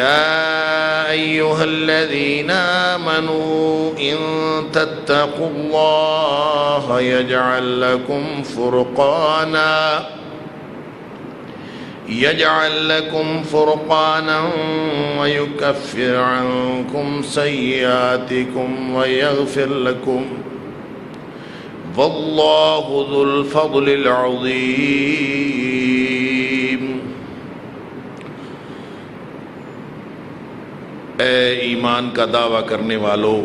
يا أيها الذين آمنوا إن تتقوا الله يجعل لكم فرقانا ويكفر عنكم سيئاتكم ويغفر لكم والله ذو الفضل العظيم۔ اے ایمان کا دعویٰ کرنے والو،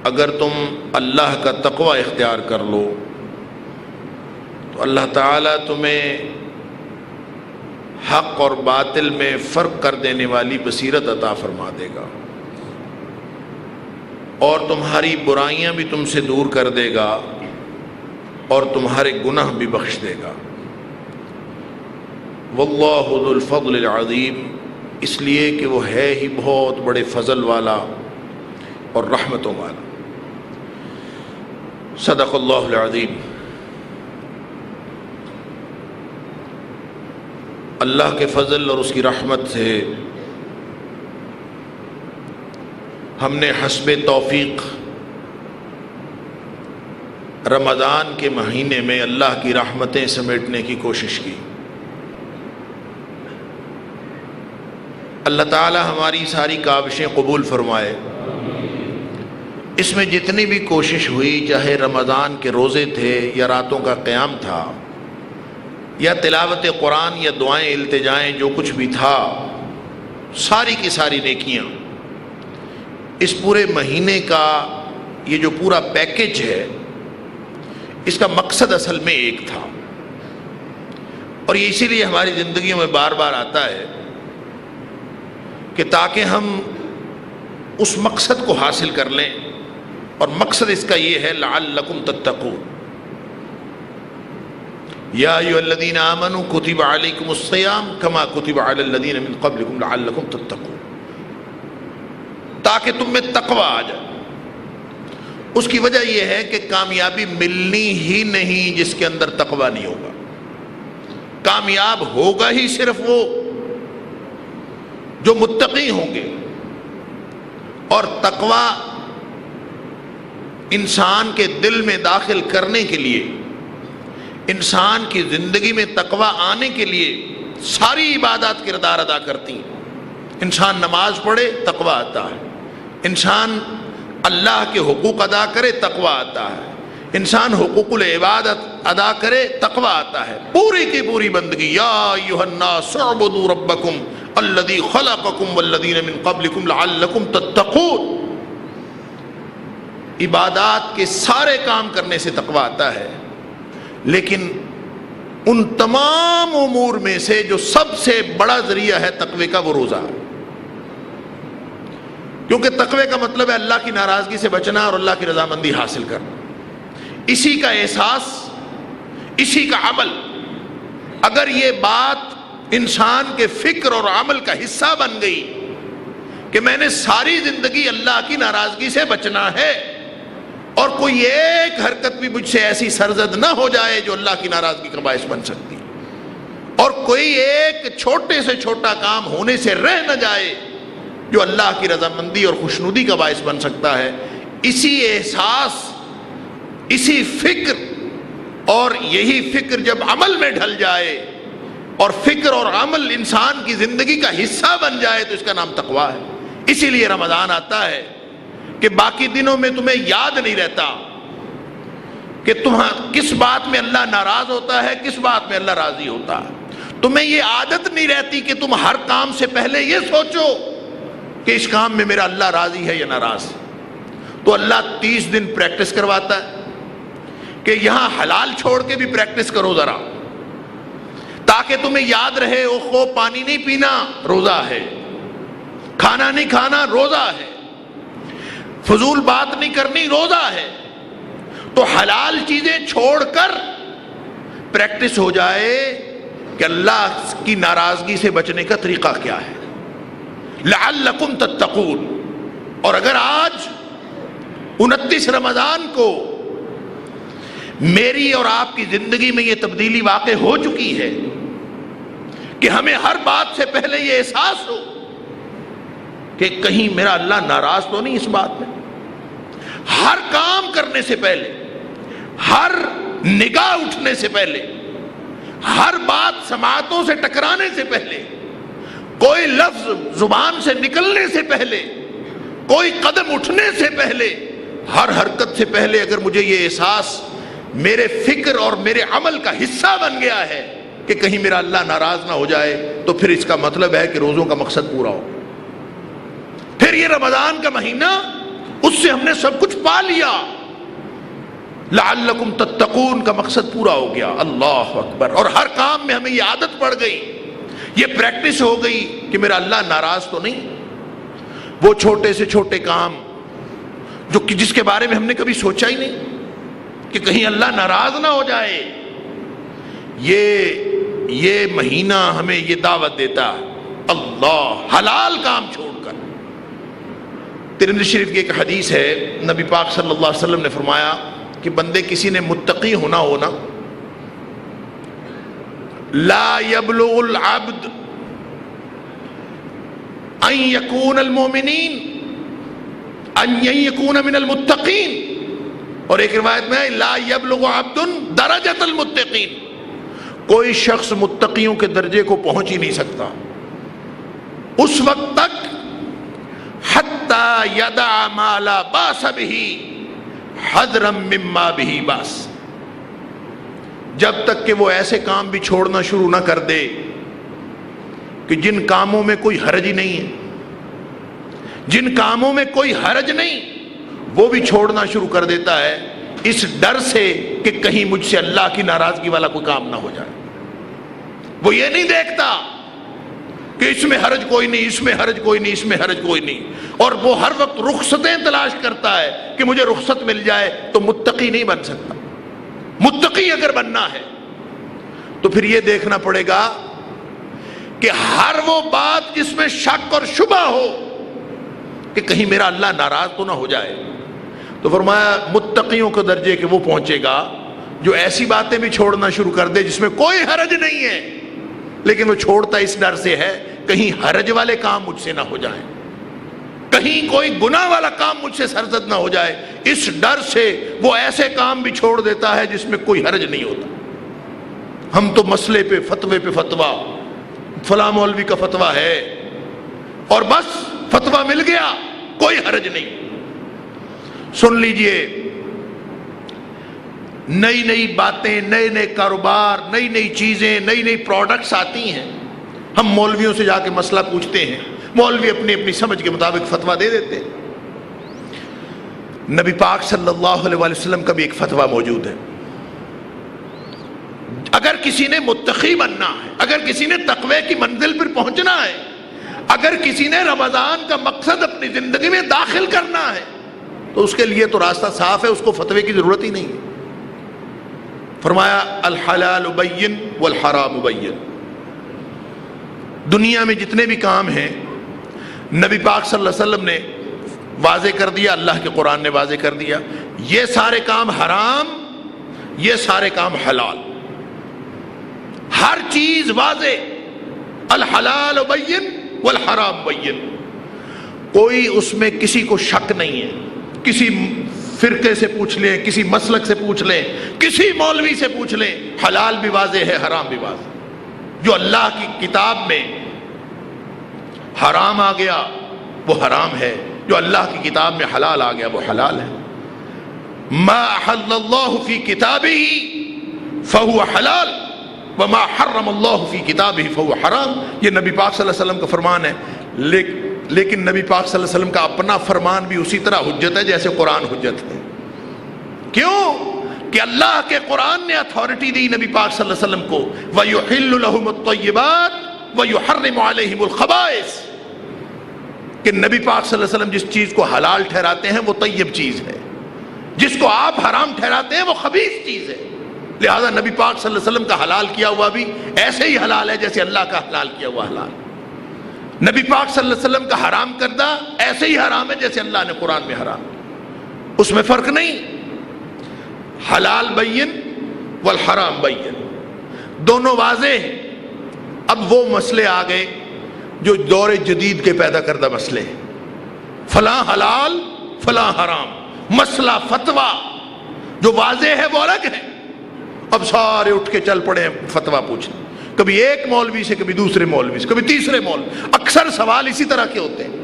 اگر تم اللہ کا تقوی اختیار کر لو تو اللہ تعالیٰ تمہیں حق اور باطل میں فرق کر دینے والی بصیرت عطا فرما دے گا، اور تمہاری برائیاں بھی تم سے دور کر دے گا، اور تمہارے گناہ بھی بخش دے گا۔ واللہ ذو الفضل العظیم، اس لیے کہ وہ ہے ہی بہت بڑے فضل والا اور رحمتوں والا۔ صدق اللہ العظیم۔ اللہ کے فضل اور اس کی رحمت سے ہم نے حسب توفیق رمضان کے مہینے میں اللہ کی رحمتیں سمیٹنے کی کوشش کی۔ اللہ تعالی ہماری ساری کاوشیں قبول فرمائے۔ اس میں جتنی بھی کوشش ہوئی، چاہے رمضان کے روزے تھے یا راتوں کا قیام تھا یا تلاوت قرآن یا دعائیں التجائیں، جو کچھ بھی تھا، ساری کی ساری نیکیاں اس پورے مہینے کا یہ جو پورا پیکج ہے، اس کا مقصد اصل میں ایک تھا، اور یہ اسی لیے ہماری زندگیوں میں بار بار آتا ہے کہ تاکہ ہم اس مقصد کو حاصل کر لیں، اور مقصد اس کا یہ ہے لعلکم تتقون۔ یا ایھا الذین آمنوا کتب علیکم الصیام کما کتب علی الذین من قبلکم لعلکم تتقون، تاکہ تم میں تقوی آ جائے۔ اس کی وجہ یہ ہے کہ کامیابی ملنی ہی نہیں جس کے اندر تقوی نہیں ہوگا۔ کامیاب ہوگا ہی صرف وہ جو متقی ہوں گے، اور تقوی انسان کے دل میں داخل کرنے کے لیے، انسان کی زندگی میں تقوی آنے کے لیے ساری عبادات کردار ادا کرتی ہیں۔ انسان نماز پڑھے تقوی آتا ہے، انسان اللہ کے حقوق ادا کرے تقوی آتا ہے، انسان حقوق العبادت ادا کرے تقوی آتا ہے۔ پوری کی پوری بندگی، یا ایھا الناس اعبدوا ربکم الذی خلقکم والذین من قبلکم لعلکم تتقون، عبادات کے سارے کام کرنے سے تقوی آتا ہے، لیکن ان تمام امور میں سے جو سب سے بڑا ذریعہ ہے تقوی کا، وہ روزہ ہے، کیونکہ تقوی کا مطلب ہے اللہ کی ناراضگی سے بچنا اور اللہ کی رضامندی حاصل کرنا۔ اسی کا احساس، اسی کا عمل، اگر یہ بات انسان کے فکر اور عمل کا حصہ بن گئی کہ میں نے ساری زندگی اللہ کی ناراضگی سے بچنا ہے، اور کوئی ایک حرکت بھی مجھ سے ایسی سرزد نہ ہو جائے جو اللہ کی ناراضگی کا باعث بن سکتی، اور کوئی ایک چھوٹے سے چھوٹا کام ہونے سے رہ نہ جائے جو اللہ کی رضامندی اور خوشنودی کا باعث بن سکتا ہے، اسی احساس، اسی فکر، اور یہی فکر جب عمل میں ڈھل جائے اور فکر اور عمل انسان کی زندگی کا حصہ بن جائے تو اس کا نام تقویٰ ہے۔ اسی لیے رمضان آتا ہے کہ باقی دنوں میں تمہیں یاد نہیں رہتا کہ تم کس بات میں اللہ ناراض ہوتا ہے، کس بات میں اللہ راضی ہوتا ہے۔ تمہیں یہ عادت نہیں رہتی کہ تم ہر کام سے پہلے یہ سوچو کہ اس کام میں میرا اللہ راضی ہے یا ناراض ہے۔ تو اللہ 30 دن پریکٹس کرواتا ہے کہ یہاں حلال چھوڑ کے بھی پریکٹس کرو ذرا، تاکہ تمہیں یاد رہے، اوہ پانی نہیں پینا روزہ ہے، کھانا نہیں کھانا روزہ ہے، فضول بات نہیں کرنی روزہ ہے۔ تو حلال چیزیں چھوڑ کر پریکٹس ہو جائے کہ اللہ کی ناراضگی سے بچنے کا طریقہ کیا ہے، لعلکم تتقون۔ اور اگر آج 29 رمضان کو میری اور آپ کی زندگی میں یہ تبدیلی واقع ہو چکی ہے کہ ہمیں ہر بات سے پہلے یہ احساس ہو کہ کہیں میرا اللہ ناراض تو نہیں اس بات میں. ہر کام کرنے سے پہلے، ہر نگاہ اٹھنے سے پہلے، ہر بات سماعتوں سے ٹکرانے سے پہلے، کوئی لفظ زبان سے نکلنے سے پہلے، کوئی قدم اٹھنے سے پہلے، ہر حرکت سے پہلے اگر مجھے یہ احساس میرے فکر اور میرے عمل کا حصہ بن گیا ہے کہ کہیں میرا اللہ ناراض نہ ہو جائے، تو پھر اس کا مطلب ہے کہ روزوں کا مقصد پورا ہو. پھر یہ رمضان کا مہینہ، اس سے ہم نے سب کچھ پا لیا. لعلکم تتقون کا مقصد پورا ہو گیا. اللہ اکبر. اور ہر کام میں ہمیں یہ عادت پڑ گئی، یہ پریکٹس ہو گئی کہ میرا اللہ ناراض تو نہیں. وہ چھوٹے سے چھوٹے کام جو کہ جس کے بارے میں ہم نے کبھی سوچا ہی نہیں کہ کہیں اللہ ناراض نہ ہو جائے، یہ مہینہ ہمیں یہ دعوت دیتا. اللہ، حلال کام چھوڑ کر. ترمذی شریف کی ایک حدیث ہے، نبی پاک صلی اللہ علیہ وسلم نے فرمایا کہ بندے کسی نے متقی ہونا لا يبلغ العبد ان يكون المؤمنین ان يكون من المتقین، اور ایک روایت میں لا يبلغ عبد درجۃ المتقین، کوئی شخص متقیوں کے درجے کو پہنچ ہی نہیں سکتا اس وقت تک حتی یدع ما لا باس به حذرا مما به باس، جب تک کہ وہ ایسے کام بھی چھوڑنا شروع نہ کر دے کہ جن کاموں میں کوئی حرج ہی نہیں ہے، جن کاموں میں کوئی حرج نہیں وہ بھی چھوڑنا شروع کر دیتا ہے اس ڈر سے کہ کہیں مجھ سے اللہ کی ناراضگی والا کوئی کام نہ ہو جائے. وہ یہ نہیں دیکھتا کہ اس میں حرج کوئی نہیں، اس میں حرج کوئی نہیں، اس میں حرج کوئی نہیں، اور وہ ہر وقت رخصتیں تلاش کرتا ہے کہ مجھے رخصت مل جائے. تو متقی نہیں بن سکتا. متقی اگر بننا ہے تو پھر یہ دیکھنا پڑے گا کہ ہر وہ بات جس میں شک اور شبہ ہو کہ کہیں میرا اللہ ناراض تو نہ ہو جائے. تو فرمایا متقیوں کے درجے کہ وہ پہنچے گا جو ایسی باتیں بھی چھوڑنا شروع کر دے جس میں کوئی حرج نہیں ہے، لیکن وہ چھوڑتا اس ڈر سے ہے کہیں حرج والے کام مجھ سے نہ ہو جائیں، کہیں کوئی گناہ والا کام مجھ سے سرزد نہ ہو جائے. اس ڈر سے وہ ایسے کام بھی چھوڑ دیتا ہے جس میں کوئی حرج نہیں ہوتا. ہم تو مسئلے پہ فتوے پہ فتویٰ، فلاں مولوی کا فتویٰ ہے اور بس فتویٰ مل گیا، کوئی حرج نہیں. سن لیجئے، نئی نئی باتیں، نئے نئے کاروبار، نئی نئی چیزیں، نئی نئی پروڈکٹس آتی ہیں. ہم مولویوں سے جا کے مسئلہ پوچھتے ہیں، مولوی اپنی اپنی سمجھ کے مطابق فتویٰ دے دیتے ہیں. نبی پاک صلی اللہ علیہ وسلم کا بھی ایک فتویٰ موجود ہے. اگر کسی نے متقی بننا ہے، اگر کسی نے تقوی کی منزل پر پہنچنا ہے، اگر کسی نے رمضان کا مقصد اپنی زندگی میں داخل کرنا ہے، تو اس کے لیے تو راستہ صاف ہے، اس کو فتوے کی ضرورت ہی نہیں ہے. فرمایا الحلال بین والحرام بین. دنیا میں جتنے بھی کام ہیں نبی پاک صلی اللہ علیہ وسلم نے واضح کر دیا، اللہ کے قرآن نے واضح کر دیا، یہ سارے کام حرام، یہ سارے کام حلال. ہر چیز واضح، الحلال بین والحرام بین. کوئی اس میں کسی کو شک نہیں ہے. کسی فرقے سے پوچھ لیں، کسی مسلک سے پوچھ لیں، کسی مولوی سے پوچھ لیں، حلال بھی واضح ہے، حرام بھی واضح. جو اللہ کی کتاب میں حرام آ گیا وہ حرام ہے، جو اللہ کی کتاب میں حلال آ گیا وہ حلال ہے. ما احل اللہ فی کتابہ فہو حلال وما حرم اللہ فی کتابہ فہو حرام. یہ نبی پاک صلی اللہ علیہ وسلم کا فرمان ہے. لیکن نبی پاک صلی اللہ علیہ وسلم کا اپنا فرمان بھی اسی طرح حجت ہے جیسے قرآن حجت ہے. کیوں؟ کہ اللہ کے قرآن نے اتھارٹی دی نبی پاک صلی اللہ علیہ وسلم کو، وَيُحِلُّ لَهُمُ الطَّيِّبَاتِ وَيُحَرِّمُ عَلَيْهِمُ الْخَبَائِثِ، کہ نبی پاک صلی اللہ علیہ وسلم جس چیز کو حلال ٹھہراتے ہیں وہ طیب چیز ہے، جس کو آپ حرام ٹھہراتے ہیں وہ خبیث چیز ہے. لہذا نبی پاک صلی اللہ علیہ وسلم کا حلال کیا ہوا بھی ایسے ہی حلال ہے جیسے اللہ کا حلال کیا ہوا حلال. نبی پاک صلی اللہ علیہ وسلم کا حرام کردہ ایسے ہی حرام ہے جیسے اللہ نے قرآن میں حرام. اس میں فرق نہیں. حلال بین والحرام بین، دونوں واضح ہیں. اب وہ مسئلے آ گئے جو دور جدید کے پیدا کردہ مسئلے، فلاں حلال فلاں حرام، مسئلہ فتویٰ جو واضح ہے وہ الگ ہے، اب سارے اٹھ کے چل پڑے ہیں فتویٰ پوچھنے، کبھی ایک مولوی سے، کبھی دوسرے مولوی سے، کبھی تیسرے مولوی، اکثر سوال اسی طرح کے ہوتے ہیں۔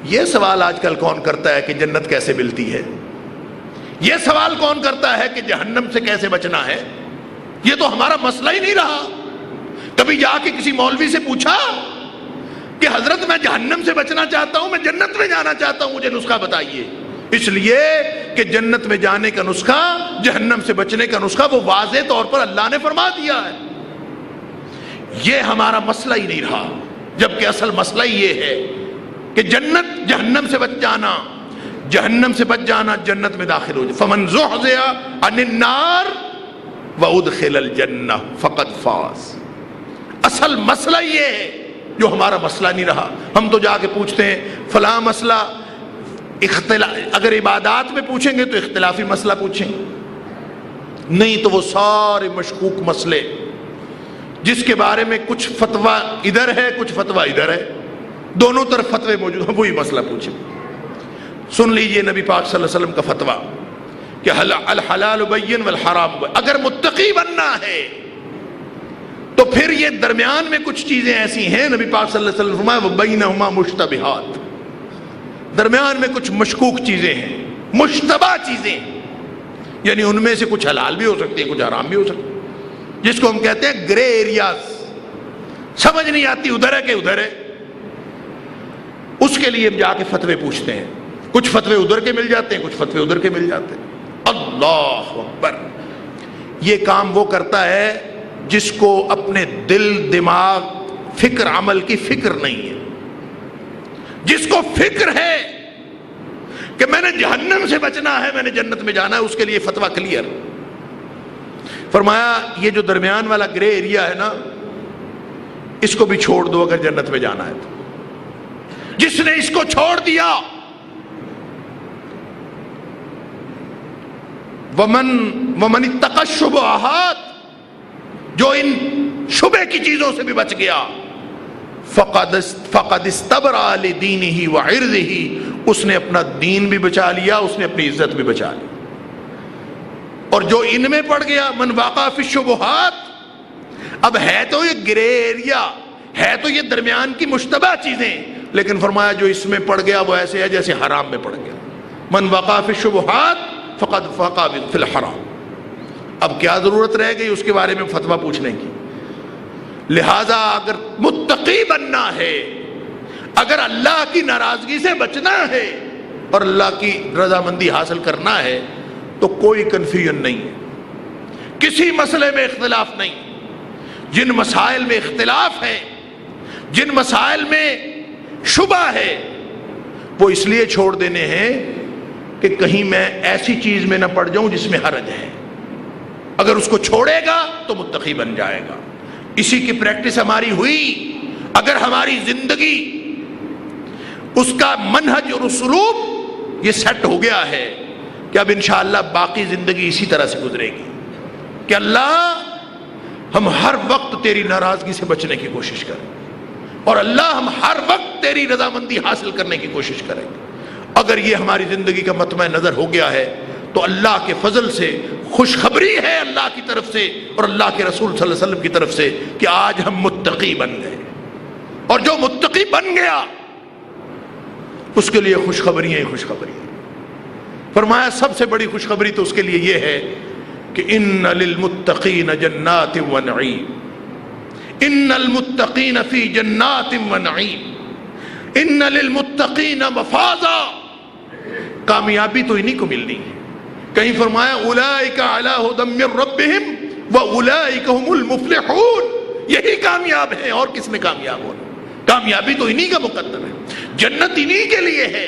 یہ سوال آج کل کون کرتا ہے کہ جنت کیسے ملتی ہے؟ یہ سوال کون کرتا ہے کہ جہنم سے کیسے بچنا ہے؟ یہ تو ہمارا مسئلہ ہی نہیں رہا۔ کبھی جا کے کسی مولوی سے پوچھا کہ حضرت میں جہنم سے بچنا چاہتا ہوں، میں جنت میں جانا چاہتا ہوں، مجھے نسخہ بتائیے؟ اس لیے کہ جنت میں جانے کا نسخہ، جہنم سے بچنے کا نسخہ وہ واضح طور پر اللہ نے فرما دیا ہے۔ یہ ہمارا مسئلہ ہی نہیں رہا، جبکہ اصل مسئلہ ہی یہ ہے کہ جنت جہنم سے بچ جانا، جہنم سے بچ جانا، جنت میں داخل ہو جائے۔ فمن زحزح عن النار وادخل الجنہ فقد فاز۔ اصل مسئلہ یہ ہے جو ہمارا مسئلہ نہیں رہا۔ ہم تو جا کے پوچھتے ہیں فلاں مسئلہ، اگر عبادات میں پوچھیں گے تو اختلافی مسئلہ پوچھیں، نہیں تو وہ سارے مشکوک مسئلے جس کے بارے میں کچھ فتویٰ ادھر ہے کچھ فتویٰ ادھر ہے، دونوں طرف فتوے موجود ہیں، وہی مسئلہ پوچھیں۔ سن لیجئے نبی پاک صلی اللہ علیہ وسلم کا فتویٰ کہ الحلال بین والحرام بین۔ اگر متقی بننا ہے تو پھر یہ درمیان میں کچھ چیزیں ایسی ہیں، نبی پاک صلی اللہ علیہ وسلم فرمایا وبینہما مشتبہات، درمیان میں کچھ مشکوک چیزیں ہیں، مشتبہ چیزیں، یعنی ان میں سے کچھ حلال بھی ہو سکتی ہیں، کچھ حرام بھی ہو سکتی ہیں، جس کو ہم کہتے ہیں گرے ایریاز، سمجھ نہیں آتی ادھر ہے کہ ادھر ہے۔ اس کے لیے ہم جا کے فتوے پوچھتے ہیں، کچھ فتوے ادھر کے مل جاتے ہیں، کچھ فتوے ادھر کے مل جاتے ہیں۔ اللہ اکبر۔ یہ کام وہ کرتا ہے جس کو اپنے دل دماغ فکر عمل کی فکر نہیں ہے، جس کو فکر ہے کہ میں نے جہنم سے بچنا ہے، میں نے جنت میں جانا ہے، اس کے لیے فتویٰ کلیئر۔ فرمایا یہ جو درمیان والا گرے ایریا ہے نا، اس کو بھی چھوڑ دو اگر جنت میں جانا ہے تو۔ جس نے اس کو چھوڑ دیا، ومن اتقى الشبہات، جو ان شبہ کی چیزوں سے بھی بچ گیا، فقد استبرأ لدینہ وعرضہ، اس نے اپنا دین بھی بچا لیا، اس نے اپنی عزت بھی بچا لی۔ اور جو ان میں پڑ گیا، من وقع فی الشبہات، اب ہے تو یہ گرے ایریا، ہے تو یہ درمیان کی مشتبہ چیزیں، لیکن فرمایا جو اس میں پڑ گیا وہ ایسے ہے جیسے حرام میں پڑ گیا۔ من وقع فی الشبہات فقد وقع فی الحرام۔ اب کیا ضرورت رہ گئی اس کے بارے میں فتویٰ پوچھنے کی؟ لہذا اگر متقی بننا ہے، اگر اللہ کی ناراضگی سے بچنا ہے اور اللہ کی رضامندی حاصل کرنا ہے تو کوئی کنفیوژن نہیں ہے، کسی مسئلے میں اختلاف نہیں۔ جن مسائل میں اختلاف ہے، جن مسائل میں شبہ ہے، وہ اس لیے چھوڑ دینے ہیں کہ کہیں میں ایسی چیز میں نہ پڑ جاؤں جس میں حرج ہے۔ اگر اس کو چھوڑے گا تو متقی بن جائے گا۔ اسی کی پریکٹس ہماری ہوئی۔ اگر ہماری زندگی، اس کا منہج اور اسلوب یہ سیٹ ہو گیا ہے کہ اب انشاءاللہ باقی زندگی اسی طرح سے گزرے گی کہ اللہ ہم ہر وقت تیری ناراضگی سے بچنے کی کوشش کریں، اور اللہ ہم ہر وقت تیری رضامندی حاصل کرنے کی کوشش کریں گے۔ اگر یہ ہماری زندگی کا مطمع نظر ہو گیا ہے تو اللہ کے فضل سے خوشخبری ہے اللہ کی طرف سے اور اللہ کے رسول صلی اللہ علیہ وسلم کی طرف سے کہ آج ہم متقی بن گئے، اور جو متقی بن گیا اس کے لیے خوشخبریاں ہی خوشخبریاں۔ فرمایا سب سے بڑی خوشخبری تو اس کے لیے یہ ہے کہ ان للمتقین جنات و نعیم، ان المتقین فی جنات و نعیم، ان للمتقین مفازا۔ کامیابی تو انہی کو ملنی ہے۔ کہیں فرمایا اولئک علی ھدی من ربہم واولئک ھم المفلحون، یہی کامیاب ہے، اور کس نے کامیاب ہونا؟ کامیابی تو انہی کا مقدر ہے، جنت انہی کے لیے ہے۔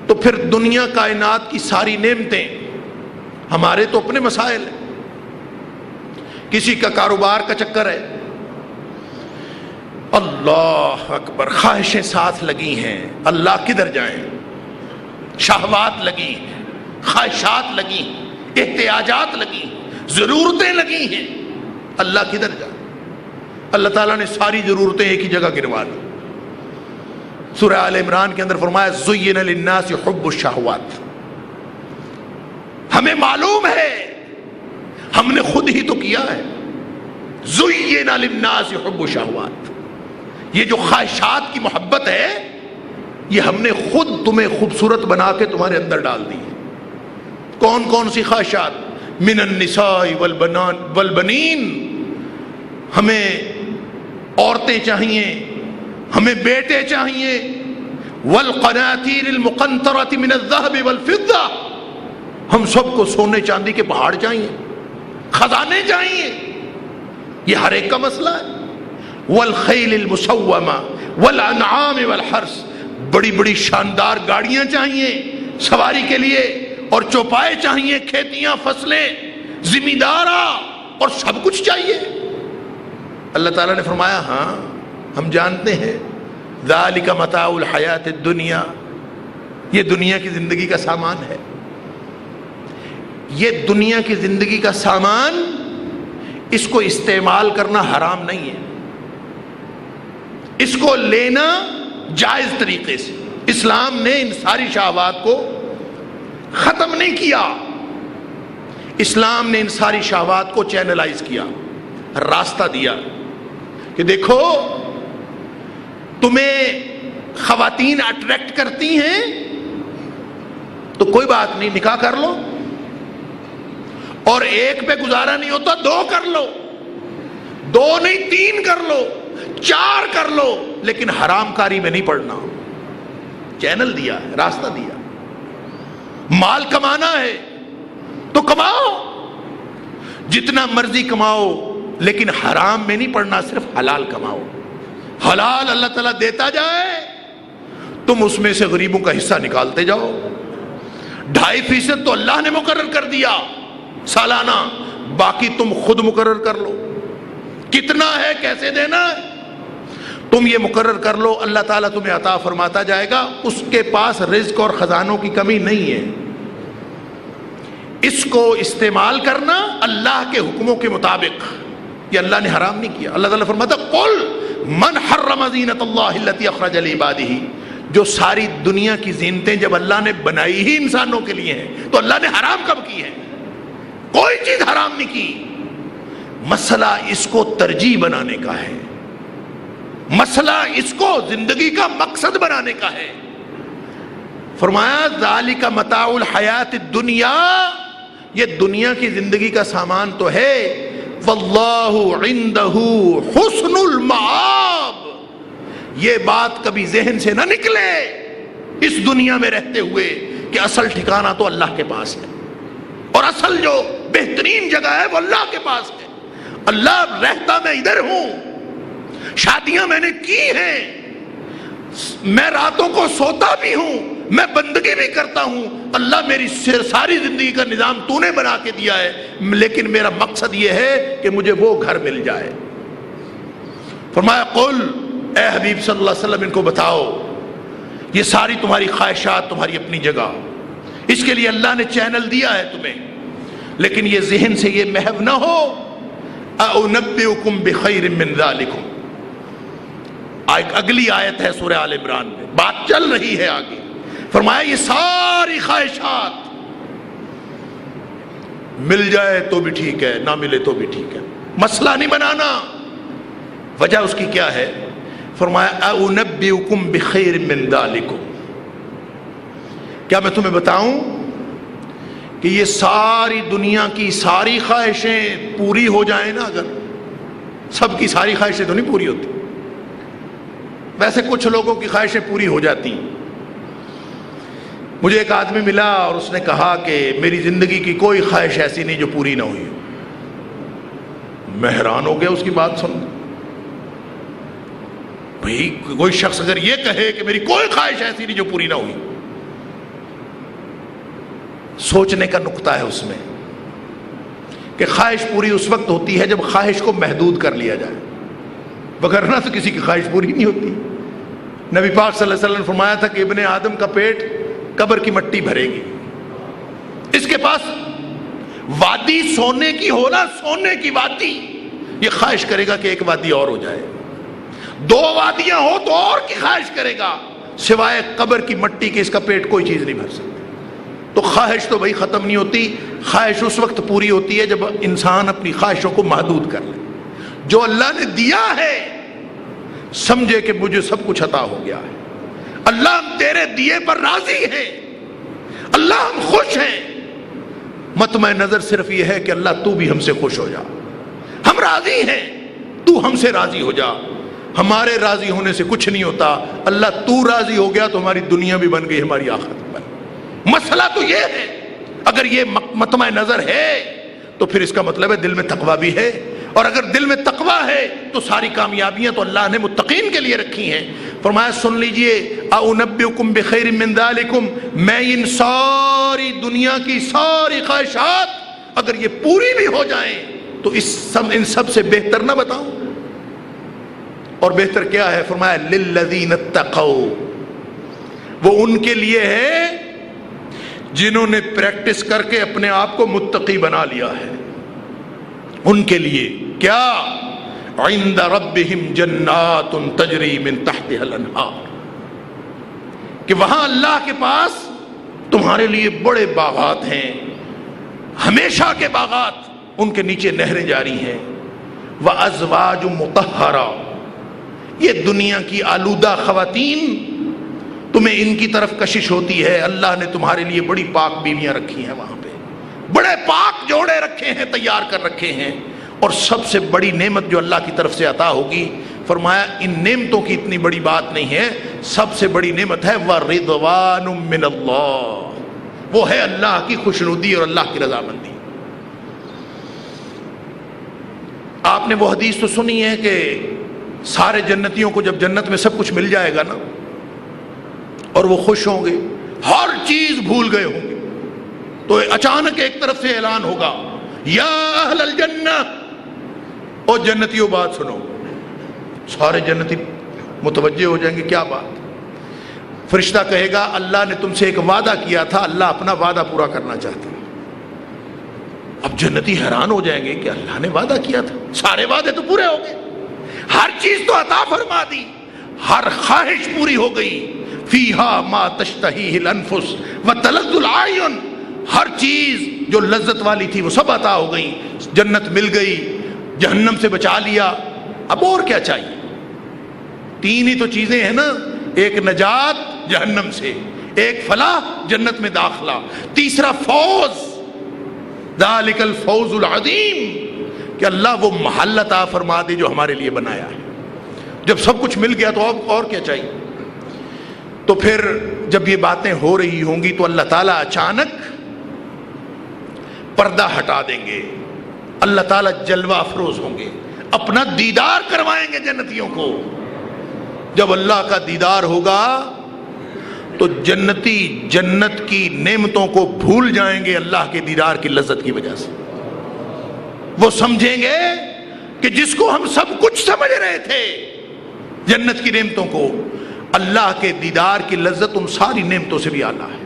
تو پھر دنیا کائنات کی ساری نعمتیں، ہمارے تو اپنے مسائل ہیں، کسی کا کاروبار کا چکر ہے، اللہ اکبر، خواہشیں ساتھ لگی ہیں، اللہ کدھر جائیں؟ شہوات لگی ہیں، خواہشات لگی ہیں، احتیاجات لگی ہیں، ضرورتیں لگی ہیں، اللہ کدھر جائیں؟ اللہ تعالیٰ نے ساری ضرورتیں ایک ہی جگہ گنوا دی. سورہ آل عمران کے اندر فرمایا زین للناس حب الشہوات. ہمیں معلوم ہے، ہم نے خود ہی تو کیا ہے. زین للناس حب الشہوات، یہ جو خواہشات کی محبت ہے یہ ہم نے خود تمہیں خوبصورت بنا کے تمہارے اندر ڈال دی. کون کون سی خواہشات؟ من النساء والبنین، ہمیں عورتیں چاہیے، ہمیں بیٹے چاہیے. والقناطیر المقنطرۃ من الذهب والفضہ، ہم سب کو سونے چاندی کے پہاڑ چاہیے، خزانے چاہیے. یہ ہر ایک کا مسئلہ ہے. والخیل المسومہ والانعام والحرث، بڑی بڑی شاندار گاڑیاں چاہیے سواری کے لیے، اور چوپائے چاہیے، کھیتیاں، فصلیں، زمیندارا، اور سب کچھ چاہیے. اللہ تعالیٰ نے فرمایا ہاں ہم جانتے ہیں، ذالک متاع الحیات الدنیا، یہ دنیا کی زندگی کا سامان ہے. یہ دنیا کی زندگی کا سامان، اس کو استعمال کرنا حرام نہیں ہے، اس کو لینا جائز طریقے سے. اسلام نے ان ساری شہوات کو ختم نہیں کیا، اسلام نے ان ساری شہوات کو چینلائز کیا، راستہ دیا کہ دیکھو تمہیں خواتین اٹریکٹ کرتی ہیں تو کوئی بات نہیں، نکاح کر لو، اور ایک پہ گزارا نہیں ہوتا 2 کر لو، 2 نہیں 3 کر لو، 4 کر لو، لیکن حرام کاری میں نہیں پڑنا. چینل دیا ہے، راستہ دیا. مال کمانا ہے تو کماؤ، جتنا مرضی کماؤ، لیکن حرام میں نہیں پڑنا، صرف حلال کماؤ. حلال اللہ تعالیٰ دیتا جائے، تم اس میں سے غریبوں کا حصہ نکالتے جاؤ. 2.5% تو اللہ نے مقرر کر دیا سالانہ، باقی تم خود مقرر کر لو. کتنا ہے، کیسے دینا ہے، تم یہ مقرر کر لو، اللہ تعالیٰ تمہیں عطا فرماتا جائے گا. اس کے پاس رزق اور خزانوں کی کمی نہیں ہے. اس کو استعمال کرنا اللہ کے حکموں کے مطابق، یہ اللہ نے حرام نہیں کیا. اللہ تعالیٰ فرماتا قل من حرم زینت اللہ التی اخرج لعبادہ، جو ساری دنیا کی زینتیں جب اللہ نے بنائی ہی انسانوں کے لیے ہیں تو اللہ نے حرام کب کی ہے؟ کوئی چیز حرام نہیں کی. مسئلہ اس کو ترجیح بنانے کا ہے، مسئلہ اس کو زندگی کا مقصد بنانے کا ہے. فرمایا ذالک متاع الحیات الدنیا، یہ دنیا کی زندگی کا سامان تو ہے، واللہ عندہ حسن المآب. یہ بات کبھی ذہن سے نہ نکلے اس دنیا میں رہتے ہوئے کہ اصل ٹھکانہ تو اللہ کے پاس ہے، اور اصل جو بہترین جگہ ہے وہ اللہ کے پاس ہے. اللہ رہتا میں ادھر ہوں، شادیاں میں نے کی ہیں، میں راتوں کو سوتا بھی ہوں، میں بندگی بھی کرتا ہوں. اللہ میری ساری زندگی کا نظام تو نے بنا کے دیا ہے، لیکن میرا مقصد یہ ہے کہ مجھے وہ گھر مل جائے. فرمایا قل، اے حبیب صلی اللہ علیہ وسلم ان کو بتاؤ، یہ ساری تمہاری خواہشات تمہاری اپنی جگہ، اس کے لیے اللہ نے چینل دیا ہے تمہیں، لیکن یہ ذہن سے یہ محو نہ ہو. اَأُنَبِّئُكُمْ بِخَيْرٍ مِّن ذَلِكُمْ، اگلی آیت ہے سورہ آل عمران میں، بات چل رہی ہے آگے. فرمایا یہ ساری خواہشات مل جائے تو بھی ٹھیک ہے، نہ ملے تو بھی ٹھیک ہے، مسئلہ نہیں بنانا. وجہ اس کی کیا ہے؟ فرمایا اَأُنَبِّئُكُمْ بِخَيْرٍ مِّن ذَلِكُمْ، کیا میں تمہیں بتاؤں کہ یہ ساری دنیا کی ساری خواہشیں پوری ہو جائیں نا، اگر سب کی ساری خواہشیں تو نہیں پوری ہوتی، ویسے کچھ لوگوں کی خواہشیں پوری ہو جاتی ہیں. مجھے ایک آدمی ملا اور اس نے کہا کہ میری زندگی کی کوئی خواہش ایسی نہیں جو پوری نہ ہوئی. میں حیران ہو گیا اس کی بات سن. بھئی کوئی شخص اگر یہ کہے کہ میری کوئی خواہش ایسی نہیں جو پوری نہ ہوئی، سوچنے کا نقطہ ہے اس میں کہ خواہش پوری اس وقت ہوتی ہے جب خواہش کو محدود کر لیا جائے، وگرنہ تو کسی کی خواہش پوری نہیں ہوتی. نبی پاک صلی اللہ علیہ وسلم نے فرمایا تھا کہ ابن آدم کا پیٹ قبر کی مٹی بھرے گی. اس کے پاس وادی سونے کی ہونا، سونے کی وادی، یہ خواہش کرے گا کہ ایک وادی اور ہو جائے، دو وادیاں ہو تو اور کی خواہش کرے گا، سوائے قبر کی مٹی کے اس کا پیٹ کوئی چیز نہیں بھر سکتی۔ تو خواہش تو بھائی ختم نہیں ہوتی، خواہش اس وقت پوری ہوتی ہے جب انسان اپنی خواہشوں کو محدود کر لے۔ جو اللہ نے دیا ہے سمجھے کہ مجھے سب کچھ عطا ہو گیا ہے، اللہ ہم تیرے دیے پر راضی ہیں، اللہ ہم خوش ہیں۔ مطمع نظر صرف یہ ہے کہ اللہ تو بھی ہم سے خوش ہو جا، ہم راضی ہیں، تو ہم سے راضی ہو جا۔ ہمارے راضی ہونے سے کچھ نہیں ہوتا، اللہ تو راضی ہو گیا تو ہماری دنیا بھی بن گئی، ہماری آخرت بھی بن گئی۔ مسئلہ تو یہ ہے، اگر یہ مطمع نظر ہے تو پھر اس کا مطلب ہے دل میں تقویٰ بھی ہے، اور اگر دل میں تقویٰ ہے تو ساری کامیابیاں تو اللہ نے متقین کے لیے رکھی ہیں۔ فرمایا سن لیجئے، اَأُنَبِّئُكُم بِخَيْرٍ مِّن ذَلِكُم، میں ان ساری دنیا کی ساری خواہشات اگر یہ پوری بھی ہو جائیں تو ان سب سے بہتر نہ بتاؤں؟ اور بہتر کیا ہے؟ فرمایا لِلَّذِينَ اتَّقَوْا، وہ ان کے لیے ہے جنہوں نے پریکٹس کر کے اپنے آپ کو متقی بنا لیا ہے۔ ان کے لیے کیا؟ عند ربہم جنات تجری من تحتها الانہار، کہ وہاں اللہ کے پاس تمہارے لیے بڑے باغات ہیں، ہمیشہ کے باغات، ان کے نیچے نہریں جاری ہیں۔ وازواج مطہرہ، یہ دنیا کی آلودہ خواتین تمہیں ان کی طرف کشش ہوتی ہے، اللہ نے تمہارے لیے بڑی پاک بیویاں رکھی ہیں، وہاں پہ بڑے پاک جوڑے رکھے ہیں، تیار کر رکھے ہیں۔ اور سب سے بڑی نعمت جو اللہ کی طرف سے عطا ہوگی، فرمایا ان نعمتوں کی اتنی بڑی بات نہیں ہے، سب سے بڑی نعمت ہے وَرِضْوَانٌ مِّنَ اللَّهِ، وہ ہے اللہ کی خوشنودی اور اللہ کی رضامندی۔ آپ نے وہ حدیث تو سنی ہے کہ سارے جنتیوں کو جب جنت میں سب کچھ مل جائے گا نا اور وہ خوش ہوں گے، ہر چیز بھول گئے ہوں گے، تو اچانک ایک طرف سے اعلان ہوگا یا اہل الجنہ، اور جنتیوں بات سنو۔ سارے جنتی متوجہ ہو جائیں گے، کیا بات؟ فرشتہ کہے گا اللہ نے تم سے ایک وعدہ کیا تھا، اللہ اپنا وعدہ پورا کرنا چاہتا ہے۔ اب جنتی حیران ہو جائیں گے کہ اللہ نے وعدہ کیا تھا، سارے وعدے تو پورے ہو گئے، ہر چیز تو عطا فرما دی، ہر خواہش پوری ہو گئی۔ فیہا ما تشتہیہ الانفس وتلذ الاعین، ہر چیز جو لذت والی تھی وہ سب عطا ہو گئی، جنت مل گئی، جہنم سے بچا لیا، اب اور کیا چاہیے؟ تین ہی تو چیزیں ہیں نا، ایک نجات جہنم سے، ایک فلاح جنت میں داخلہ، تیسرا فوز، ذالک الفوز العظیم، کہ اللہ وہ محل عطا فرما دے جو ہمارے لیے بنایا ہے۔ جب سب کچھ مل گیا تو اور کیا چاہیے؟ تو پھر جب یہ باتیں ہو رہی ہوں گی تو اللہ تعالیٰ اچانک پردہ ہٹا دیں گے، اللہ تعالیٰ جلوہ افروز ہوں گے، اپنا دیدار کروائیں گے جنتیوں کو۔ جب اللہ کا دیدار ہوگا تو جنتی جنت کی نعمتوں کو بھول جائیں گے اللہ کے دیدار کی لذت کی وجہ سے۔ وہ سمجھیں گے کہ جس کو ہم سب کچھ سمجھ رہے تھے جنت کی نعمتوں کو، اللہ کے دیدار کی لذت ان ساری نعمتوں سے بھی اعلیٰ ہے۔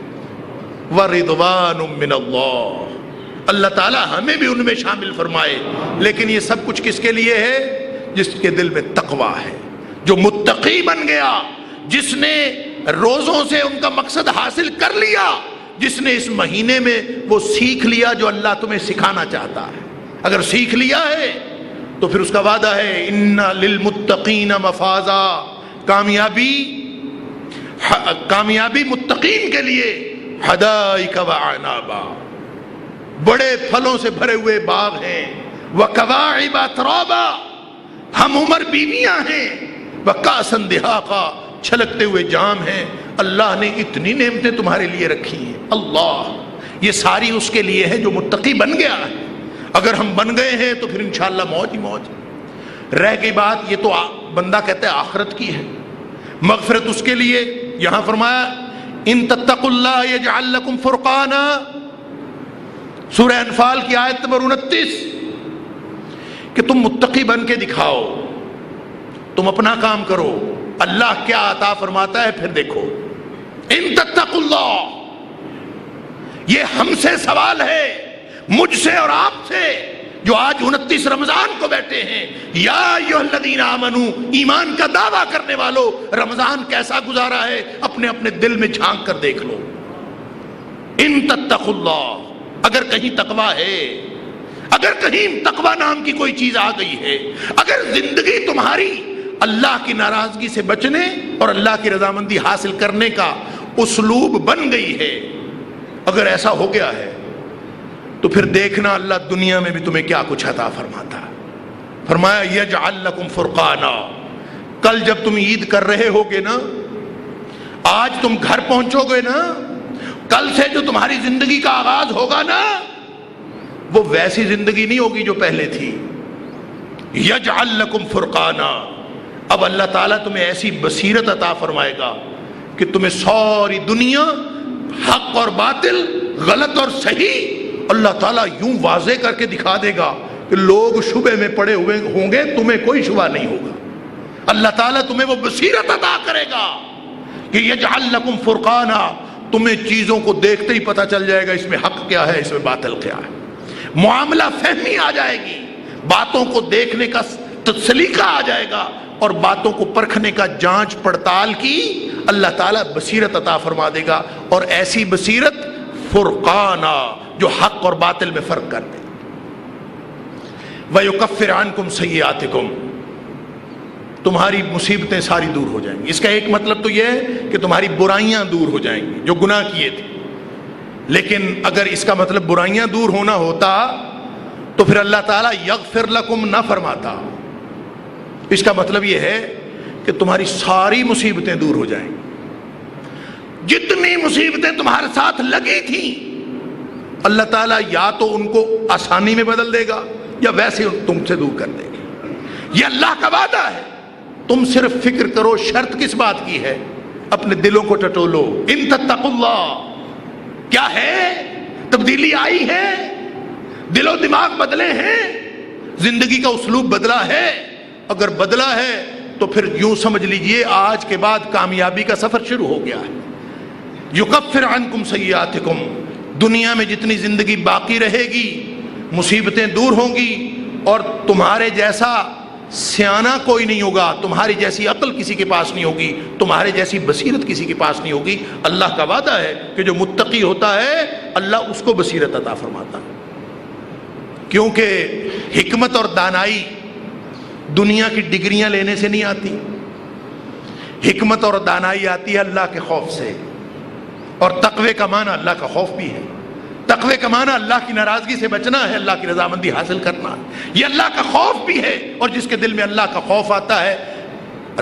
وَرِضْوَانٌ مِّنَ اللَّهِ، اللہ تعالیٰ ہمیں بھی ان میں شامل فرمائے۔ لیکن یہ سب کچھ کس کے لیے ہے؟ جس کے دل میں تقویٰ ہے، جو متقی بن گیا، جس نے روزوں سے ان کا مقصد حاصل کر لیا، جس نے اس مہینے میں وہ سیکھ لیا جو اللہ تمہیں سکھانا چاہتا ہے۔ اگر سیکھ لیا ہے تو پھر اس کا وعدہ ہے اِنَّ لِلْمُتَّقِينَ مَفَازًا، کامیابی متقین کے لیے حدائق وعنابا، بڑے پھلوں سے بھرے ہوئے باغ ہیں، وکواعب اترابا، ہم عمر بیویاں ہیں، وکاسن دہاقا، چھلکتے ہوئے جام ہیں۔ اللہ نے اتنی نعمتیں تمہارے لیے رکھی ہیں، اللہ یہ ساری اس کے لیے ہے جو متقی بن گیا ہے۔ اگر ہم بن گئے ہیں تو پھر انشاءاللہ موج ہی موج۔ رہ گئی بات، یہ تو بندہ کہتا ہے آخرت کی ہے، مغفرت اس کے لیے۔ یہاں فرمایا ان تتقوا اللہ یجعل لکم فرقانا، سورہ انفال کی آیت نمبر 29، کہ تم متقی بن کے دکھاؤ، تم اپنا کام کرو، اللہ کیا عطا فرماتا ہے پھر دیکھو۔ ان تتقوا اللہ، یہ ہم سے سوال ہے، مجھ سے اور آپ سے، جو آج 29 رمضان کو بیٹھے ہیں، یا ایھا الذین آمنو، ایمان کا دعویٰ کرنے والوں، رمضان کیسا گزارا ہے اپنے اپنے دل میں جھانک کر دیکھ لو۔ ان تتقوا اللہ، اگر کہیں تقویٰ ہے، اگر کہیں تقویٰ نام کی کوئی چیز آ گئی ہے، اگر زندگی تمہاری اللہ کی ناراضگی سے بچنے اور اللہ کی رضامندی حاصل کرنے کا اسلوب بن گئی ہے، اگر ایسا ہو گیا ہے تو پھر دیکھنا اللہ دنیا میں بھی تمہیں کیا کچھ عطا فرماتا ہے۔ فرمایا یجعل لکم فرقانا، کل جب تم عید کر رہے ہوگے نا، آج تم گھر پہنچو گے نا، کل سے جو تمہاری زندگی کا آغاز ہوگا نا، وہ ویسی زندگی نہیں ہوگی جو پہلے تھی۔ یجعل لکم فرقانا، اب اللہ تعالیٰ تمہیں ایسی بصیرت عطا فرمائے گا کہ تمہیں ساری دنیا، حق اور باطل، غلط اور صحیح، اللہ تعالیٰ یوں واضح کر کے دکھا دے گا کہ لوگ شبہ میں پڑے ہوئے ہوں گے، تمہیں کوئی شبہ نہیں ہوگا۔ اللہ تعالیٰ تمہیں وہ بصیرت عطا کرے گا کہ یجعل لکم فرقانا، تمہیں چیزوں کو دیکھتے ہی پتہ چل جائے گا اس میں حق کیا ہے، اس میں باطل کیا ہے، معاملہ فہمی آ جائے گی، باتوں کو دیکھنے کا سلیقہ آ جائے گا، اور باتوں کو پرکھنے کا جانچ پڑتال کی اللہ تعالیٰ بصیرت عطا فرما دے گا، اور ایسی بصیرت فرقانا جو حق اور باطل میں فرق کر دے۔ وَيُكَفِّرْ عَنْكُمْ سَيِّئَاتِكُمْ، تمہاری مصیبتیں ساری دور ہو جائیں گی۔ اس کا ایک مطلب تو یہ ہے کہ تمہاری برائیاں دور ہو جائیں گی جو گناہ کیے تھے، لیکن اگر اس کا مطلب برائیاں دور ہونا ہوتا تو پھر اللہ تعالیٰ یغفر لکم نہ فرماتا۔ اس کا مطلب یہ ہے کہ تمہاری ساری مصیبتیں دور ہو جائیں گی، جتنی مصیبتیں تمہارے ساتھ لگی تھیں اللہ تعالیٰ یا تو ان کو آسانی میں بدل دے گا یا ویسے تم سے دور کر دے گا۔ یہ اللہ کا وعدہ ہے، تم صرف فکر کرو شرط کس بات کی ہے، اپنے دلوں کو ٹٹولو۔ ان تتقوا اللہ، کیا ہے تبدیلی آئی ہے، دل و دماغ بدلے ہیں، زندگی کا اسلوب بدلا ہے، اگر بدلا ہے تو پھر یوں سمجھ لیجئے آج کے بعد کامیابی کا سفر شروع ہو گیا ہے۔ یکفر عنکم سیئاتکم، دنیا میں جتنی زندگی باقی رہے گی مصیبتیں دور ہوں گی، اور تمہارے جیسا سیانہ کوئی نہیں ہوگا، تمہاری جیسی عقل کسی کے پاس نہیں ہوگی، تمہارے جیسی بصیرت کسی کے پاس نہیں ہوگی۔ اللہ کا وعدہ ہے کہ جو متقی ہوتا ہے اللہ اس کو بصیرت عطا فرماتا ہے، کیونکہ حکمت اور دانائی دنیا کی ڈگریاں لینے سے نہیں آتی، حکمت اور دانائی آتی ہے اللہ کے خوف سے، اور تقوی کا معنی اللہ کا خوف بھی ہے۔ تقوی کا معنی اللہ کی ناراضگی سے بچنا ہے، اللہ کی رضامندی حاصل کرنا ہے، یہ اللہ کا خوف بھی ہے، اور جس کے دل میں اللہ کا خوف آتا ہے،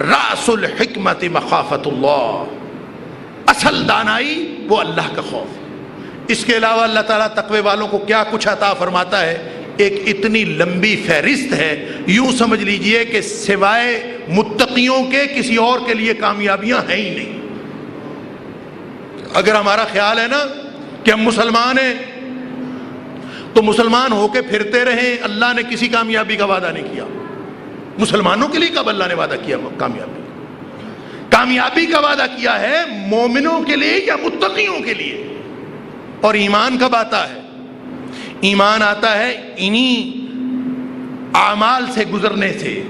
رأس الحکمت مخافت اللہ، اصل دانائی وہ اللہ کا خوف۔ اس کے علاوہ اللہ تعالیٰ تقوی والوں کو کیا کچھ عطا فرماتا ہے، ایک اتنی لمبی فہرست ہے، یوں سمجھ لیجئے کہ سوائے متقیوں کے کسی اور کے لیے کامیابیاں ہیں ہی نہیں۔ اگر ہمارا خیال ہے نا کہ ہم مسلمان ہیں تو مسلمان ہو کے پھرتے رہیں، اللہ نے کسی کامیابی کا وعدہ نہیں کیا۔ مسلمانوں کے لیے کب اللہ نے وعدہ کیا کامیابی؟ کامیابی کا وعدہ کیا ہے مومنوں کے لیے یا متقیوں کے لیے؟ اور ایمان کب آتا ہے؟ ایمان آتا ہے انہی اعمال سے گزرنے سے،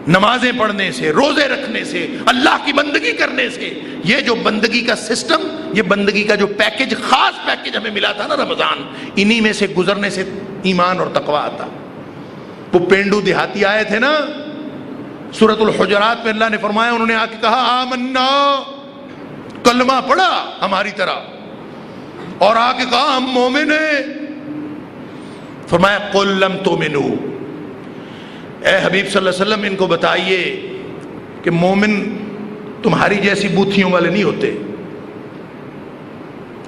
نمازیں پڑھنے سے، روزے رکھنے سے، اللہ کی بندگی کرنے سے۔ یہ جو بندگی کا سسٹم، یہ بندگی کا جو پیکج، خاص پیکج ہمیں ملا تھا نا رمضان، انہی میں سے گزرنے سے ایمان اور تقویٰ آتا۔ وہ پینڈو دیہاتی آئے تھے نا سورۃ الحجرات میں، اللہ نے فرمایا، انہوں نے آ کے کہا آمنا، کلمہ پڑھا ہماری طرح، اور آ کے کہا ہم مومن ہیں۔ فرمایا قل لم تؤمنوا، اے حبیب صلی اللہ علیہ وسلم ان کو بتائیے کہ مومن تمہاری جیسی بوتھیوں والے نہیں ہوتے۔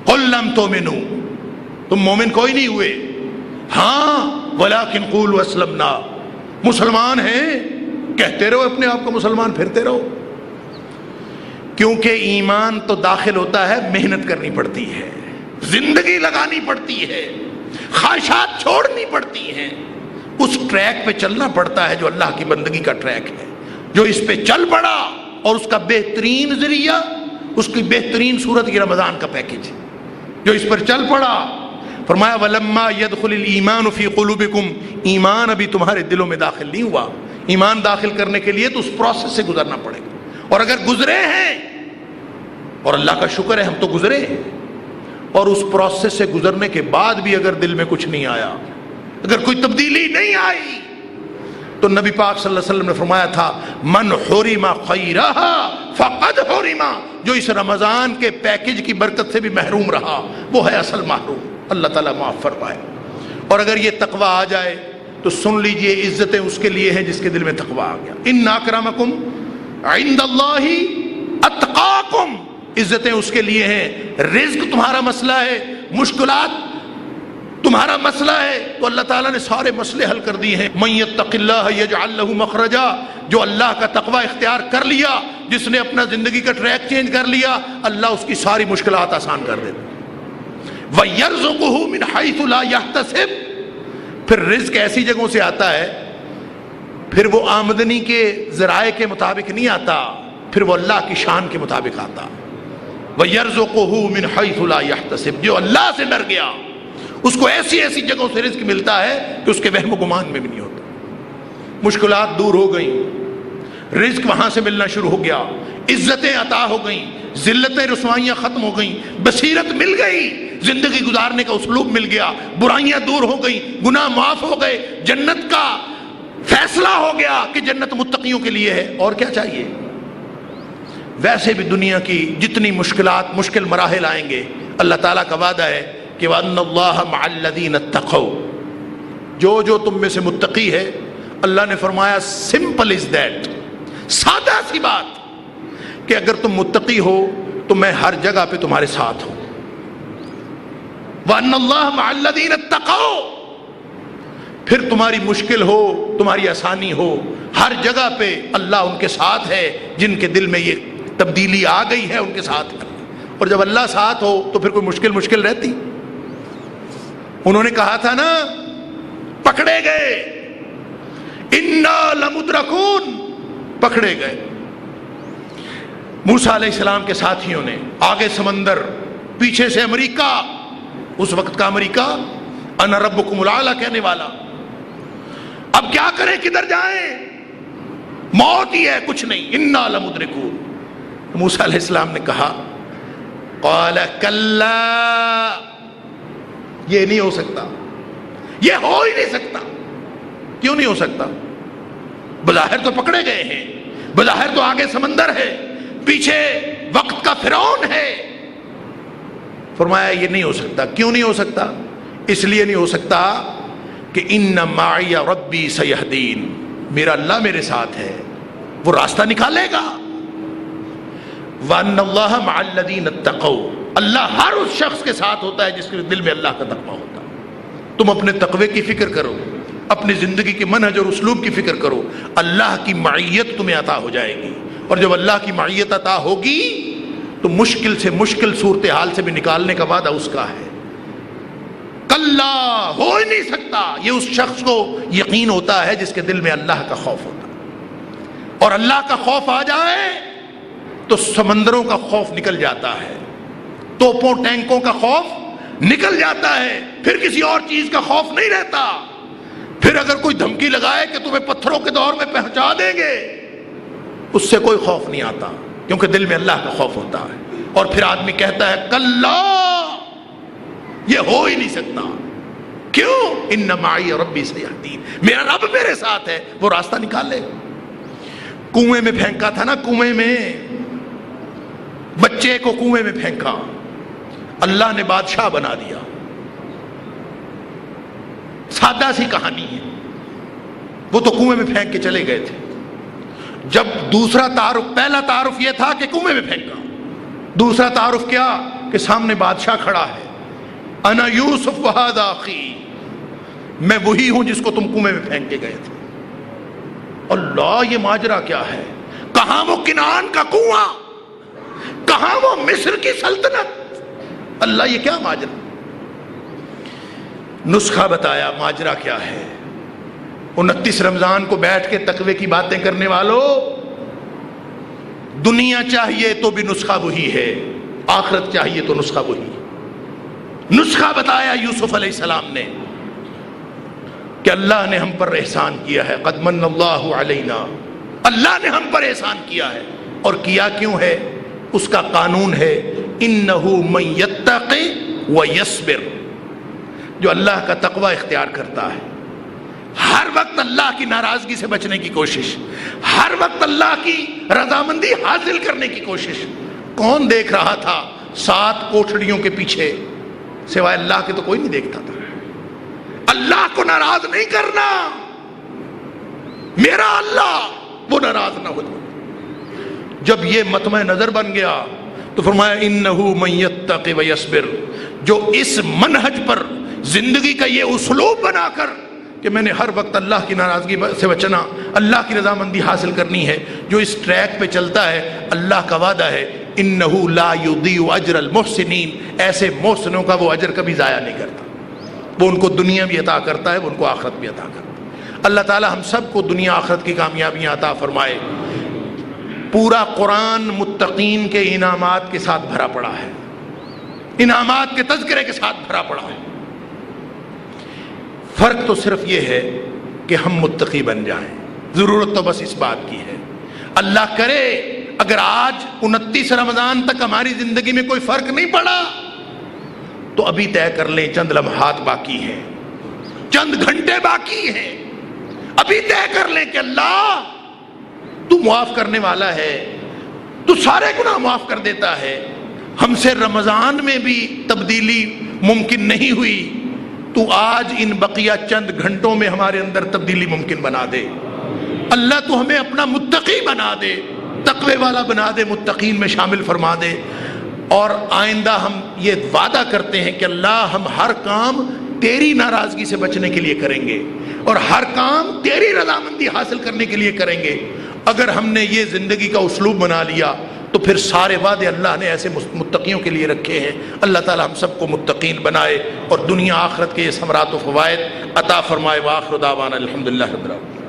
قل لم تؤمنوا، تم مومن کوئی نہیں ہوئے، ہاں ولکن قولوا اسلمنا، مسلمان ہیں، کہتے رہو اپنے آپ کو مسلمان، پھرتے رہو، کیونکہ ایمان تو داخل ہوتا ہے، محنت کرنی پڑتی ہے، زندگی لگانی پڑتی ہے، خواہشات چھوڑنی پڑتی ہیں، اس ٹریک پہ چلنا پڑتا ہے جو اللہ کی بندگی کا ٹریک ہے۔ جو اس پہ چل پڑا اور اس کا بہترین ذریعہ، اس کی بہترین صورت یہ رمضان کا پیکج ہے۔ جو اس پر چل پڑا فرمایا ولما يدخل الایمان فی قلوبکم، ایمان ابھی تمہارے دلوں میں داخل نہیں ہوا. ایمان داخل کرنے کے لیے تو اس پروسیس سے گزرنا پڑے گا. اور اگر گزرے ہیں، اور اللہ کا شکر ہے ہم تو گزرے ہیں، اور اس پروسیس سے گزرنے کے بعد بھی اگر دل میں کچھ نہیں آیا، اگر کوئی تبدیلی نہیں آئی، تو نبی پاک صلی اللہ علیہ وسلم نے فرمایا تھا من حرم خیرہا فقد حرم، جو اس رمضان کے پیکج کی برکت سے بھی محروم رہا وہ ہے اصل محروم. اللہ تعالیٰ معاف فرمائے. اور اگر یہ تقویٰ آ جائے تو سن لیجئے عزتیں اس کے لیے ہیں جس کے دل میں تقویٰ آ گیا. ان اکرمکم عند اللہ اتقاکم، عزتیں اس کے لیے ہیں. رزق تمہارا مسئلہ ہے، مشکلات تمہارا مسئلہ ہے، تو اللہ تعالیٰ نے سارے مسئلے حل کر دیے ہیں. من یتق اللہ یجعل لہ مخرجا، جو اللہ کا تقوی اختیار کر لیا، جس نے اپنا زندگی کا ٹریک چینج کر لیا، اللہ اس کی ساری مشکلات آسان کر دیتا. وَيَرْزُقُهُ مِنْ حَيْثُ لَا يَحْتَسِبُ، پھر رزق ایسی جگہوں سے آتا ہے، پھر وہ آمدنی کے ذرائع کے مطابق نہیں آتا، پھر وہ اللہ کی شان کے مطابق آتا. وَيَرْزُقُهُ مِنْ حَيْثُ لَا يَحْتَسِبُ، جو اللہ سے ڈر گیا اس کو ایسی ایسی جگہوں سے رزق ملتا ہے کہ اس کے وہم و گمان میں بھی نہیں ہوتا. مشکلات دور ہو گئیں، رزق وہاں سے ملنا شروع ہو گیا، عزتیں عطا ہو گئیں، ذلتیں رسوائیاں ختم ہو گئیں، بصیرت مل گئی، زندگی گزارنے کا اسلوب مل گیا، برائیاں دور ہو گئیں، گناہ معاف ہو گئے، جنت کا فیصلہ ہو گیا کہ جنت متقیوں کے لیے ہے. اور کیا چاہیے؟ ویسے بھی دنیا کی جتنی مشکلات، مشکل مراحل آئیں گے، اللہ تعالیٰ کا وعدہ ہے کہ وَأَنَّ اللَّهَ مَعَ الَّذِينَ اتَّقَوْا، جو تم میں سے متقی ہے، اللہ نے فرمایا سمپل از دیٹ، سادہ سی بات کہ اگر تم متقی ہو تو میں ہر جگہ پہ تمہارے ساتھ ہوں. وَأَنَّ اللَّهَ مَعَ الَّذِينَ اتَّقَوْا، پھر تمہاری مشکل ہو، تمہاری آسانی ہو، ہر جگہ پہ اللہ ان کے ساتھ ہے جن کے دل میں یہ تبدیلی آ گئی ہے، ان کے ساتھ ہے. اور جب اللہ ساتھ ہو تو پھر کوئی مشکل رہتی؟ انہوں نے کہا تھا نا پکڑے گئے، انا لمدرکون، پکڑے گئے. موسیٰ علیہ السلام کے ساتھیوں نے آگے سمندر، پیچھے سے امریکہ، اس وقت کا امریکہ انا ربکم الاعلی کہنے والا. اب کیا کریں، کدھر جائیں؟ موت ہی ہے، کچھ نہیں. انا لمدرکون. موسیٰ علیہ السلام نے کہا قال کلا، یہ نہیں ہو سکتا، یہ ہو ہی نہیں سکتا. کیوں نہیں ہو سکتا؟ بظاہر تو پکڑے گئے ہیں، بظاہر تو آگے سمندر ہے، پیچھے وقت کا فرعون ہے. فرمایا یہ نہیں ہو سکتا. کیوں نہیں ہو سکتا؟ اس لیے نہیں ہو سکتا کہ ان معی ربی سیہدین، میرا اللہ میرے ساتھ ہے، وہ راستہ نکالے گا. وَأَنَّ اللَّهَ مَعَ الَّذِينَ اتَّقَوْا، اللہ ہر اس شخص کے ساتھ ہوتا ہے جس کے دل میں اللہ کا تقویٰ ہوتا ہے. تم اپنے تقوی کی فکر کرو، اپنی زندگی کے منہج اور اسلوب کی فکر کرو، اللہ کی معیت تمہیں عطا ہو جائے گی. اور جب اللہ کی معیت عطا ہوگی تو مشکل سے مشکل صورتحال سے بھی نکالنے کا وعدہ اس کا ہے. کلا، ہو ہی نہیں سکتا. یہ اس شخص کو یقین ہوتا ہے جس کے دل میں اللہ کا خوف ہوتا ہے. اور اللہ کا خوف آ جائے تو سمندروں کا خوف نکل جاتا ہے، توپوں ٹینکوں کا خوف نکل جاتا ہے، پھر کسی اور چیز کا خوف نہیں رہتا. پھر اگر کوئی دھمکی لگائے کہ تمہیں پتھروں کے دور میں پہنچا دیں گے، اس سے کوئی خوف نہیں آتا، کیونکہ دل میں اللہ کا خوف ہوتا ہے. اور پھر آدمی کہتا ہے کلا، یہ ہو ہی نہیں سکتا. کیوں؟ ان معی ربی سیہدین، میرا رب میرے ساتھ ہے، وہ راستہ نکالے. کنویں میں پھینکا تھا نا، کنویں میں بچے کو کنویں میں پھینکا، اللہ نے بادشاہ بنا دیا. سادہ سی کہانی ہے. وہ تو کنویں میں پھینک کے چلے گئے تھے. جب دوسرا تعارف، پہلا تعارف یہ تھا کہ کنویں میں پھینکا، دوسرا تعارف کیا کہ سامنے بادشاہ کھڑا ہے. انا یوسف وہذا اخی، میں وہی ہوں جس کو تم کنویں میں پھینک کے گئے تھے. اللہ، یہ ماجرا کیا ہے؟ کہاں وہ کنعان کا کنواں، کہاں وہ مصر کی سلطنت؟ اللہ، یہ کیا ماجرا؟ نسخہ بتایا ماجرا کیا ہے. 29 رمضان کو بیٹھ کے تقوی کی باتیں کرنے والوں، دنیا چاہیے تو بھی نسخہ وہی ہے، آخرت چاہیے تو نسخہ وہی. نسخہ بتایا یوسف علیہ السلام نے کہ اللہ نے ہم پر احسان کیا ہے، قد من اللہ علینا، اللہ نے ہم پر احسان کیا ہے. اور کیا کیوں ہے؟ اس کا قانون ہے انہ من یتقی ویصبر، جو اللہ کا تقوی اختیار کرتا ہے، ہر وقت اللہ کی ناراضگی سے بچنے کی کوشش، ہر وقت اللہ کی رضامندی حاصل کرنے کی کوشش. کون دیکھ رہا تھا 7 کوٹھڑیوں کے پیچھے؟ سوائے اللہ کے تو کوئی نہیں دیکھتا تھا. اللہ کو ناراض نہیں کرنا، میرا اللہ وہ ناراض نہ ہو جائے. جب یہ مطمع نظر بن گیا تو فرمایا انہو من یتقی ویصبر، جو اس منہج پر زندگی کا یہ اسلوب بنا کر کہ میں نے ہر وقت اللہ کی ناراضگی سے بچنا، اللہ کی رضامندی حاصل کرنی ہے، جو اس ٹریک پہ چلتا ہے، اللہ کا وعدہ ہے انہو لا یضیع اجر المحسنین، ایسے محسنوں کا وہ اجر کبھی ضائع نہیں کرتا. وہ ان کو دنیا بھی عطا کرتا ہے، وہ ان کو آخرت بھی عطا کرتا ہے. اللہ تعالی ہم سب کو دنیا آخرت کی کامیابیاں عطا فرمائے. پورا قرآن متقین کے انعامات کے ساتھ بھرا پڑا ہے، انعامات کے تذکرے کے ساتھ بھرا پڑا ہے. فرق تو صرف یہ ہے کہ ہم متقی بن جائیں. ضرورت تو بس اس بات کی ہے. اللہ کرے اگر آج 29 رمضان تک ہماری زندگی میں کوئی فرق نہیں پڑا تو ابھی طے کر لیں چند لمحات باقی ہیں، چند گھنٹے باقی ہیں. ابھی طے کر لیں کہ اللہ تو معاف کرنے والا ہے، تو سارے گناہ معاف کر دیتا ہے. ہم سے رمضان میں بھی تبدیلی ممکن نہیں ہوئی، تو آج ان بقیہ چند گھنٹوں میں ہمارے اندر تبدیلی ممکن بنا دے. اللہ تو ہمیں اپنا متقی بنا دے، تقوی والا بنا دے، متقین میں شامل فرما دے. اور آئندہ ہم یہ وعدہ کرتے ہیں کہ اللہ ہم ہر کام تیری ناراضگی سے بچنے کے لیے کریں گے اور ہر کام تیری رضامندی حاصل کرنے کے لیے کریں گے. اگر ہم نے یہ زندگی کا اسلوب بنا لیا تو پھر سارے وعدے اللہ نے ایسے متقیوں کے لیے رکھے ہیں. اللہ تعالی ہم سب کو متقین بنائے اور دنیا آخرت کے یہ ثمرات و فوائد عطا فرمائے. وآخر دعوانا الحمدللہ رب العالمین.